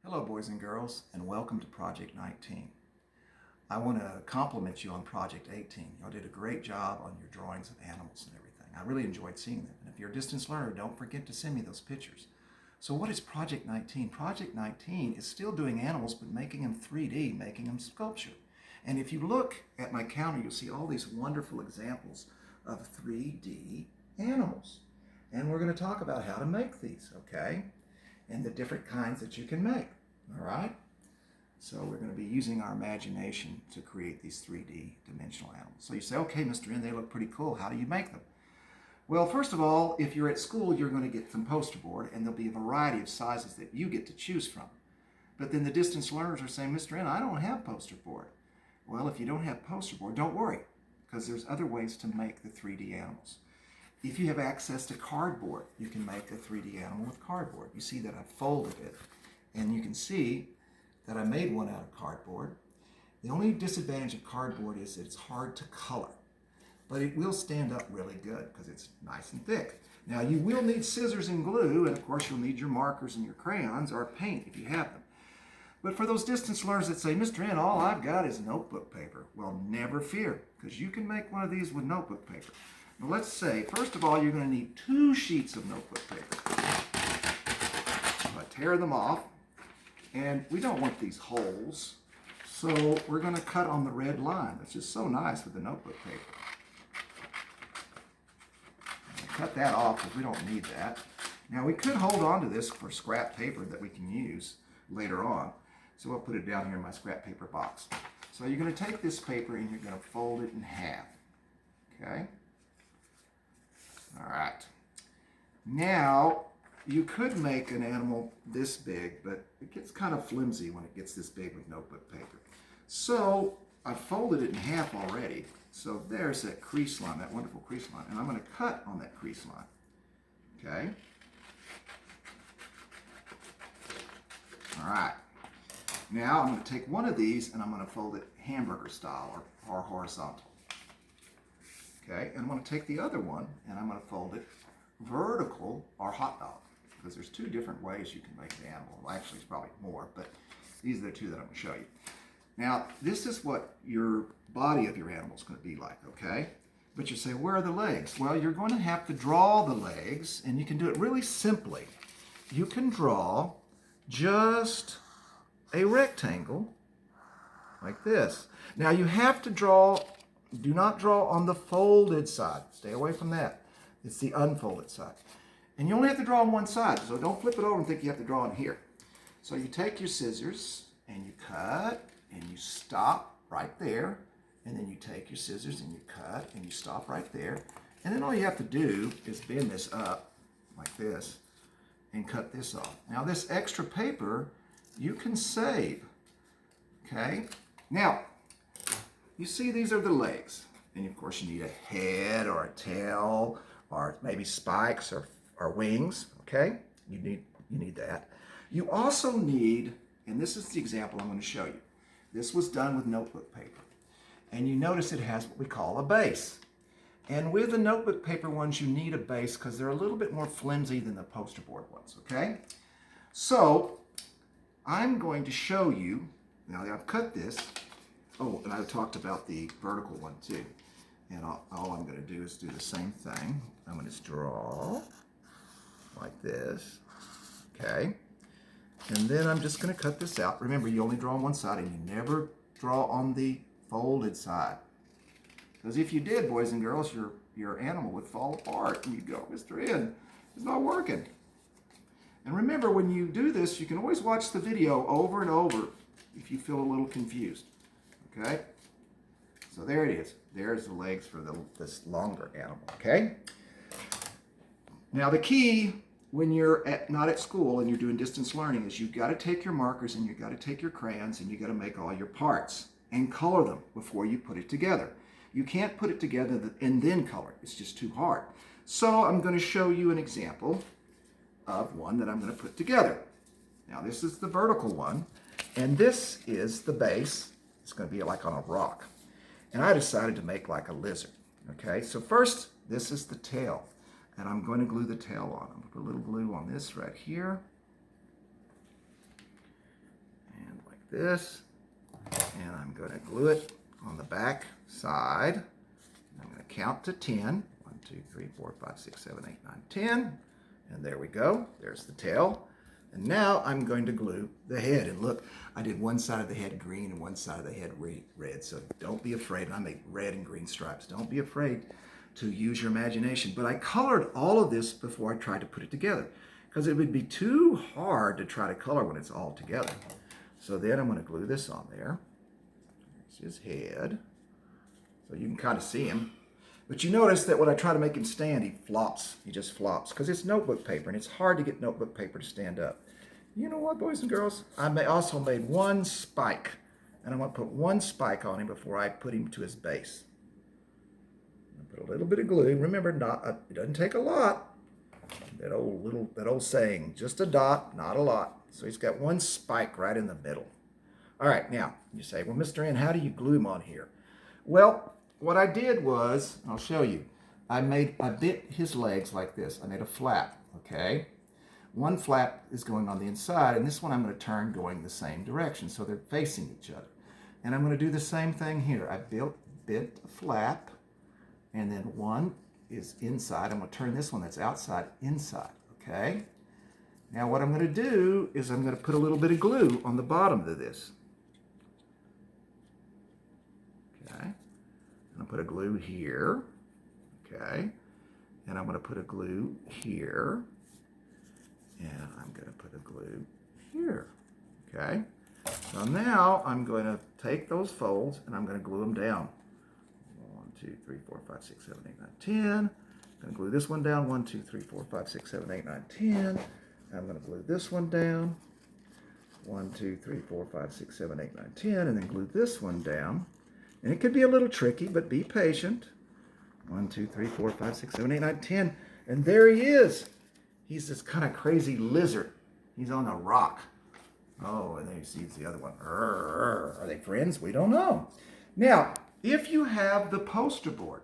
Hello boys and girls, and welcome to Project 19. I want to compliment you on Project 18. Y'all did a great job on your drawings of animals and everything. I really enjoyed seeing them. And if you're a distance learner, don't forget to send me those pictures. So what is Project 19? Project 19 is still doing animals, but making them 3D, making them sculpture. And if you look at my counter, you'll see all these wonderful examples of 3D animals. And we're going to talk about how to make these, okay? And the different kinds that you can make, all right? So we're going to be using our imagination to create these 3D dimensional animals. So you say, okay, Mr. N, they look pretty cool. How do you make them? Well, first of all, if you're at school, you're going to get some poster board, and there'll be a variety of sizes that you get to choose from. But then the distance learners are saying, Mr. N, I don't have poster board. Well, if you don't have poster board, don't worry, because there's other ways to make the 3D animals. If you have access to cardboard, you can make a 3D animal with cardboard. You see that I folded it, and you can see that I made one out of cardboard. The only disadvantage of cardboard is that it's hard to color, but it will stand up really good because it's nice and thick. Now you will need scissors and glue, and of course you'll need your markers and your crayons or paint if you have them. But for those distance learners that say, Mr. N, all I've got is notebook paper, well, never fear, because you can make one of these with notebook paper. Now let's say, first of all, you're going to need 2 sheets of notebook paper. So I tear them off, and we don't want these holes, so we're going to cut on the red line. That's just so nice with the notebook paper. Cut that off because we don't need that. Now we could hold on to this for scrap paper that we can use later on, so I'll put it down here in my scrap paper box. So you're going to take this paper and you're going to fold it in half, okay? All right. Now, you could make an animal this big, but it gets kind of flimsy when it gets this big with notebook paper. So, I folded it in half already. So there's that crease line, that wonderful crease line. And I'm going to cut on that crease line. Okay? All right. Now, I'm going to take one of these and I'm going to fold it hamburger style or horizontal. Okay, and I'm going to take the other one and I'm going to fold it vertical or hot dog, because there's 2 different ways you can make an animal. Well, actually, it's probably more, but these are the 2 that I'm going to show you. Now, this is what your body of your animal is going to be like, okay? But you say, where are the legs? Well, you're going to have to draw the legs, and you can do it really simply. You can draw just a rectangle like this. Now, you have to draw. Do not draw on the folded side. Stay away from that. It's the unfolded side. And you only have to draw on one side, so don't flip it over and think you have to draw on here. So you take your scissors and you cut and you stop right there. And then you take your scissors and you cut and you stop right there. And then all you have to do is bend this up like this and cut this off. Now this extra paper you can save. Okay? Now, you see these are the legs. And of course you need a head or a tail or maybe spikes or wings, okay? You need that. You also need, and this is the example I'm going to show you. This was done with notebook paper. And you notice it has what we call a base. And with the notebook paper ones, you need a base because they're a little bit more flimsy than the poster board ones, okay? So, I'm going to show you, now that I've cut this. Oh, and I talked about the vertical one too. And all I'm going to do is do the same thing. I'm going to draw like this, okay? And then I'm just going to cut this out. Remember, you only draw on one side and you never draw on the folded side. Because if you did, boys and girls, your animal would fall apart and you'd go, Mr. N, it's not working. And remember, when you do this, you can always watch the video over and over if you feel a little confused. Okay, so there it is. There's the legs for this longer animal, okay? Now the key when you're not at school and you're doing distance learning is you've got to take your markers and you've got to take your crayons and you've got to make all your parts and color them before you put it together. You can't put it together and then color it. It's just too hard. So I'm going to show you an example of one that I'm going to put together. Now this is the vertical one, and this is the base. It's going to be like on a rock. And I decided to make like a lizard. Okay, so first, this is the tail. And I'm going to glue the tail on. I'm going to put a little glue on this right here. this, and I'm going to glue it on the back side. I'm going to count to 10. 1, 2, 3, 4, 5, 6, 7, 8, 9, 10. And there we go. There's the tail. And now I'm going to glue the head. And look, I did one side of the head green and one side of the head red. So don't be afraid. I made red and green stripes. Don't be afraid to use your imagination. But I colored all of this before I tried to put it together, because it would be too hard to try to color when it's all together. So then I'm going to glue this on there. There's his head. So you can kind of see him. But you notice that when I try to make him stand, he flops. He just flops because it's notebook paper, and it's hard to get notebook paper to stand up. You know what, boys and girls? I also made one spike, and I want to put one spike on him before I put him to his base. I put a little bit of glue. Remember, it doesn't take a lot. That old saying, just a dot, not a lot. So he's got one spike right in the middle. All right, now you say, well, Mr. N, how do you glue him on here? Well, what I did was, I'll show you. I bit his legs like this. I made a flap, okay? One flap is going on the inside, and this one I'm going to turn going the same direction, so they're facing each other. And I'm going to do the same thing here. I bit a flap, and then one is inside. I'm going to turn this one that's outside inside, okay? Now what I'm going to do is I'm going to put a little bit of glue on the bottom of this. Okay? And I'll put a glue here, okay? And I'm going to put a glue here. And I'm going to put a glue here, okay? So now I'm going to take those folds and I'm going to glue them down. 1, 2, 3, 4, 5, 6, 7, 8, 9, 10. I'm going to glue this one down. 1, 2, 3, 4, 5, 6, 7, 8, 9, 10. I'm going to glue this one down. 1, 2, 3, 4, 5, 6, 7, 8, 9, 10. And then glue this one down. And it could be a little tricky, but be patient. 1, 2, 3, 4, 5, 6, 7, 8, 9, 10. And there he is. He's this kind of crazy lizard. He's on a rock. Oh, and then he sees the other one. Are they friends? We don't know. Now, if you have the poster board,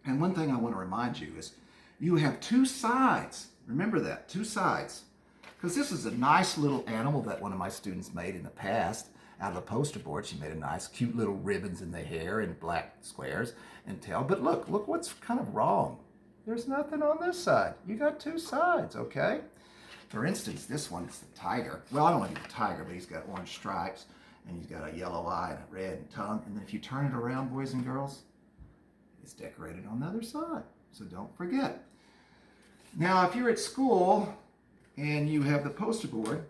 and one thing I want to remind you is you have two sides. Remember that, two sides. Because this is a nice little animal that one of my students made in the past out of the poster board. She made a nice, cute little ribbons in the hair and black squares and tail. But look what's kind of wrong. There's nothing on this side. You got two sides, okay? For instance, this one is the tiger. Well, I don't want to do the tiger, but he's got orange stripes, and he's got a yellow eye and a red tongue. And then if you turn it around, boys and girls, it's decorated on the other side. So don't forget. Now, if you're at school and you have the poster board,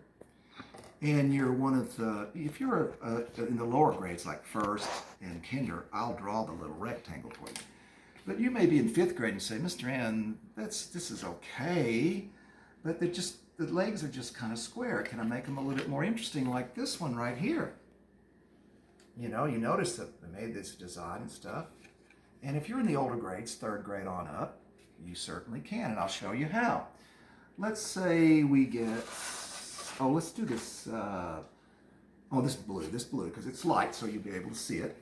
and you're if you're in the lower grades like first and kinder, I'll draw the little rectangle for you. But you may be in 5th grade and say, Mr. N, this is okay, but the legs are just kind of square. Can I make them a little bit more interesting like this one right here? You know, you notice that they made this design and stuff. And if you're in the older grades, 3rd grade on up, you certainly can, and I'll show you how. Let's say we get, let's do this, this blue, because it's light, so you'll be able to see it.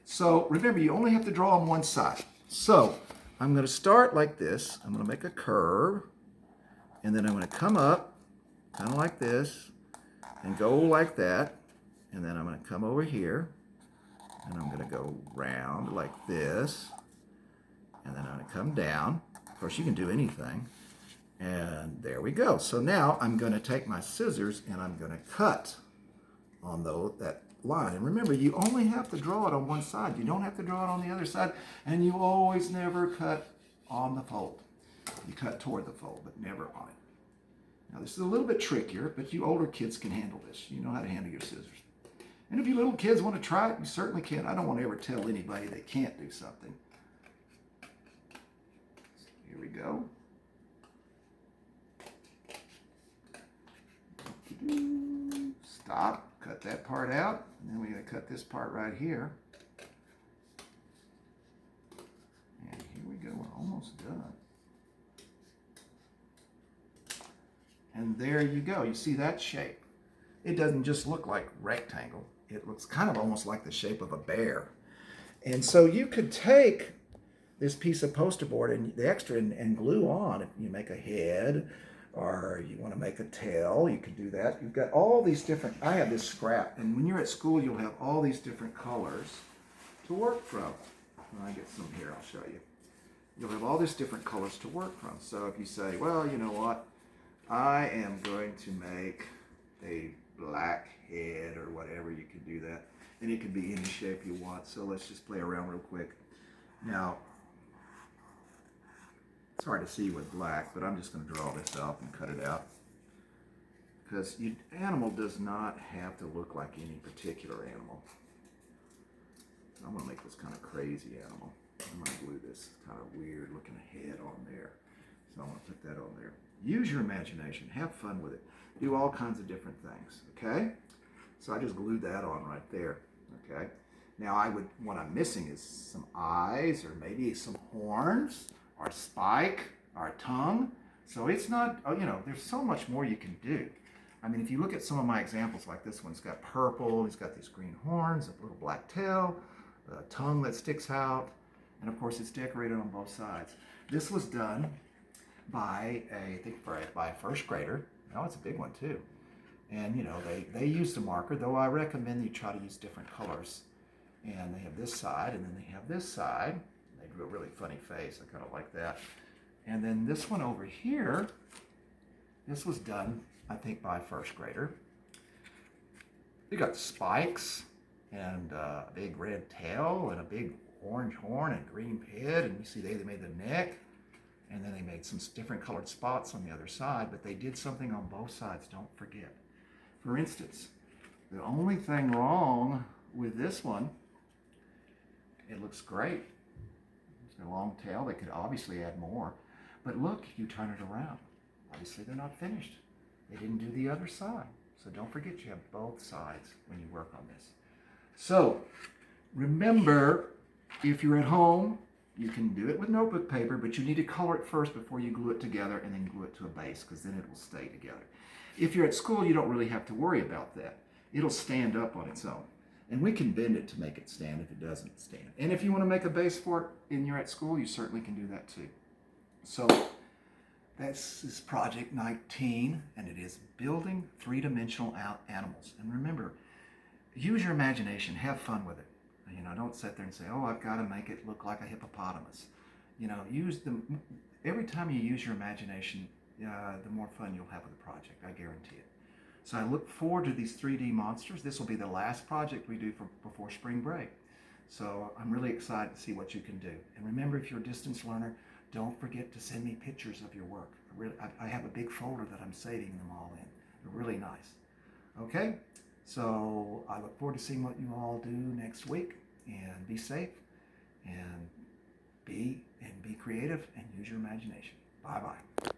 So remember, you only have to draw on one side. So I'm going to start like this. I'm going to make a curve, and then I'm going to come up kind of like this and go like that, and then I'm going to come over here, and I'm going to go round like this, and then I'm going to come down. Of course, you can do anything, and there we go. So now I'm going to take my scissors and I'm going to cut on that line. And remember, you only have to draw it on one side. You don't have to draw it on the other side, and you always never cut on the fold. You cut toward the fold, but never on it. Now, this is a little bit trickier, but you older kids can handle this. You know how to handle your scissors. And if you little kids want to try it, you certainly can. I don't want to ever tell anybody they can't do something. So here we go. Stop. Cut that part out, and then we're going to cut this part right here. And here we go, we're almost done. And there you go, you see that shape. It doesn't just look like rectangle, it looks kind of almost like the shape of a bear. And so you could take this piece of poster board and the extra and glue on, if you make a head Or you want to make a tail, you can do that. You've got all these different, I have this scrap, and when you're at school, you'll have all these different colors to work from. When I get some here, I'll show you. You'll have all these different colors to work from. So if you say, well, you know what, I am going to make a black head or whatever, you can do that. And it can be any shape you want. So let's just play around real quick. Now, it's hard to see with black, but I'm just going to draw this up and cut it out. Because animal does not have to look like any particular animal. I'm going to make this kind of crazy animal. I'm going to glue this kind of weird looking head on there. So I'm going to put that on there. Use your imagination. Have fun with it. Do all kinds of different things. Okay? So I just glued that on right there. Okay? Now what I'm missing is some eyes or maybe some horns or a spike or a tongue. So it's not, there's so much more you can do. I mean, if you look at some of my examples, like this one's got purple, he's got these green horns, a little black tail, a tongue that sticks out, and of course it's decorated on both sides. This was done by by a first grader. Now it's a big one too. And they used a marker, though I recommend you try to use different colors. And they have this side, and then they have this side. They drew a really funny face. I kind of like that. And then this one over here, this was done, I think, by a first grader. You got spikes and a big red tail and a big orange horn and green head. And you see they made the neck. And then they made some different colored spots on the other side. But they did something on both sides, don't forget. For instance, the only thing wrong with this one, it looks great. It's got a long tail. They could obviously add more. But look, you turn it around. Obviously, they're not finished. They didn't do the other side. So don't forget you have both sides when you work on this. So remember, if you're at home, you can do it with notebook paper, but you need to color it first before you glue it together and then glue it to a base, because then it will stay together. If you're at school, you don't really have to worry about that. It'll stand up on its own. And we can bend it to make it stand if it doesn't stand. And if you want to make a base for it and you're at school, you certainly can do that too. So this is Project 19, and it is building three-dimensional animals. And remember, use your imagination. Have fun with it. Don't sit there and say, oh, I've got to make it look like a hippopotamus. Every time you use your imagination, the more fun you'll have with the project. I guarantee it. So I look forward to these 3D monsters. This will be the last project we do before spring break. So I'm really excited to see what you can do. And remember, if you're a distance learner, don't forget to send me pictures of your work. I have a big folder that I'm saving them all in. They're really nice. Okay? So I look forward to seeing what you all do next week. And be safe, and be creative, and use your imagination. Bye-bye.